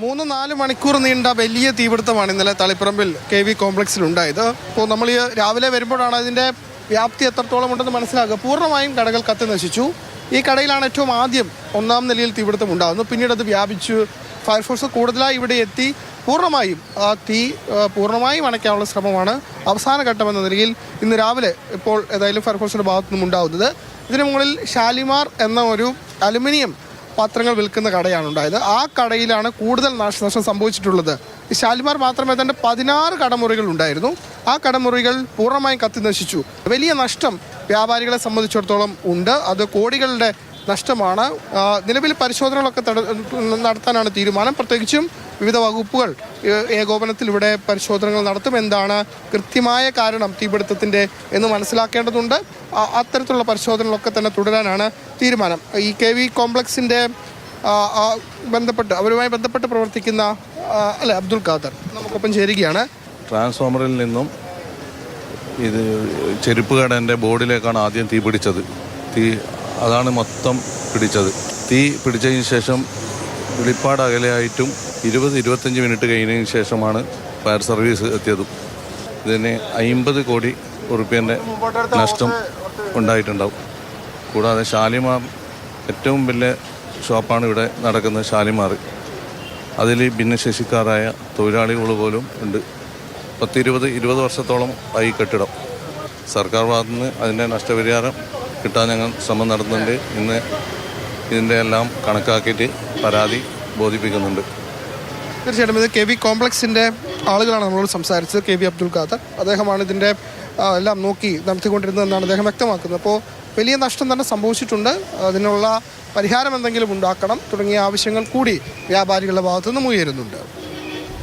3-4 മണിക്കൂർ നീണ്ട വലിയ തീപിടുത്തമാണ് ഇന്നലെ തളിപ്പറമ്പിൽ KV കോംപ്ലക്സിൽ ഉണ്ടായത്. അപ്പോൾ നമ്മൾ രാവിലെ വരുമ്പോഴാണ് അതിൻ്റെ വ്യാപ്തി എത്രത്തോളം ഉണ്ടെന്ന് മനസ്സിലാക്കുക. പൂർണ്ണമായും കടകൾ കത്തി നശിച്ചു. ഈ കടയിലാണ് ഏറ്റവും ആദ്യം 1-ാം നിലയിൽ തീപിടുത്തം ഉണ്ടാകുന്നത്. പിന്നീട് അത് വ്യാപിച്ചു. ഫയർഫോഴ്സ് കൂടുതലായി ഇവിടെ എത്തി പൂർണ്ണമായും ആ തീ പൂർണ്ണമായും അണയ്ക്കാനുള്ള ശ്രമമാണ് അവസാന ഘട്ടമെന്ന നിലയിൽ ഇന്ന് രാവിലെ ഇപ്പോൾ ഏതായാലും ഫയർഫോഴ്സിൻ്റെ ഭാഗത്തു നിന്നും ഉണ്ടാകുന്നത്. ഇതിനു മുകളിൽ ഷാലിമാർ എന്ന ഒരു അലുമിനിയം പാത്രങ്ങൾ വിൽക്കുന്ന കടയാണ് ഉണ്ടായത്. ആ കടയിലാണ് കൂടുതൽ നാശനഷ്ടം സംഭവിച്ചിട്ടുള്ളത്. ഈ ഷാലിമാർ മാത്രമേ തന്നെ 16 കടമുറികൾ ഉണ്ടായിരുന്നു. ആ കടമുറികൾ പൂർണ്ണമായും കത്തി നശിച്ചു. വലിയ നഷ്ടം വ്യാപാരികളെ സംബന്ധിച്ചിടത്തോളം ഉണ്ട്. അത് കോടികളുടെ നഷ്ടമാണ്. നിലവിൽ പരിശോധനകളൊക്കെ നടത്താനാണ് തീരുമാനം. പ്രത്യേകിച്ചും വിവിധ വകുപ്പുകൾ ഏകോപനത്തിൽ ഇവിടെ പരിശോധനകൾ നടത്തും. എന്താണ് കൃത്യമായ കാരണം തീപിടുത്തത്തിൻ്റെ എന്ന് മനസ്സിലാക്കേണ്ടതുണ്ട്. അത്തരത്തിലുള്ള പരിശോധനകളൊക്കെ തന്നെ തുടരാനാണ് തീരുമാനം. ഈ KV കോംപ്ലക്സിൻ്റെ അവരുമായി ബന്ധപ്പെട്ട് പ്രവർത്തിക്കുന്ന അബ്ദുൽ ഖാദർ നമുക്കൊപ്പം ചേരുകയാണ്. ട്രാൻസ്ഫോമറിൽ നിന്നും ഇത് ചെരുപ്പ് കടേൻ്റെ ബോർഡിലേക്കാണ് ആദ്യം തീ പിടിച്ചത്. അതാണ് മൊത്തം പിടിച്ചത്. തീ പിടിച്ചതിന് ശേഷം വെളിപ്പാട് അകലെയായിട്ടും 20-25 മിനിറ്റ് കഴിഞ്ഞതിന് ശേഷമാണ് ഫയർ സർവീസ് എത്തിയതും. ഇതിന് 50 കോടി റുപ്യൻ്റെ നഷ്ടം ഉണ്ടായിട്ടുണ്ടാവും. കൂടാതെ ഷാലിമാർ ഏറ്റവും വലിയ ഷോപ്പാണ് ഇവിടെ നടക്കുന്നത്. ഷാലിമാർ അതിൽ ഭിന്നശേഷിക്കാരായ തൊഴിലാളികൾ പോലും ഉണ്ട്. 10-20 വർഷത്തോളം ആയി കെട്ടിടം. സർക്കാർ ഭാഗത്തു നിന്ന് അതിൻ്റെ നഷ്ടപരിഹാരം കിട്ടാൻ ഞങ്ങൾ ശ്രമം നടത്തുന്നുണ്ട്. ഇന്ന് ഇതിൻ്റെ എല്ലാം കണക്കാക്കിയിട്ട് പരാതി ബോധിപ്പിക്കുന്നുണ്ട്. തീർച്ചയായിട്ടും ഇത് KV കോംപ്ലക്സിൻ്റെ ആളുകളാണ് നമ്മളോട് സംസാരിച്ചത്. KV അബ്ദുൽ ഖാദർ അദ്ദേഹമാണ് ഇതിൻ്റെ എല്ലാം നോക്കി നടത്തിക്കൊണ്ടിരുന്നതെന്നാണ് അദ്ദേഹം വ്യക്തമാക്കുന്നത്. അപ്പോൾ വലിയ നഷ്ടം തന്നെ സംഭവിച്ചിട്ടുണ്ട്. അതിനുള്ള പരിഹാരം എന്തെങ്കിലും ഉണ്ടാക്കണം തുടങ്ങിയ ആവശ്യങ്ങൾ കൂടി വ്യാപാരികളുടെ ഭാഗത്തു നിന്നും ഉയരുന്നുണ്ട്.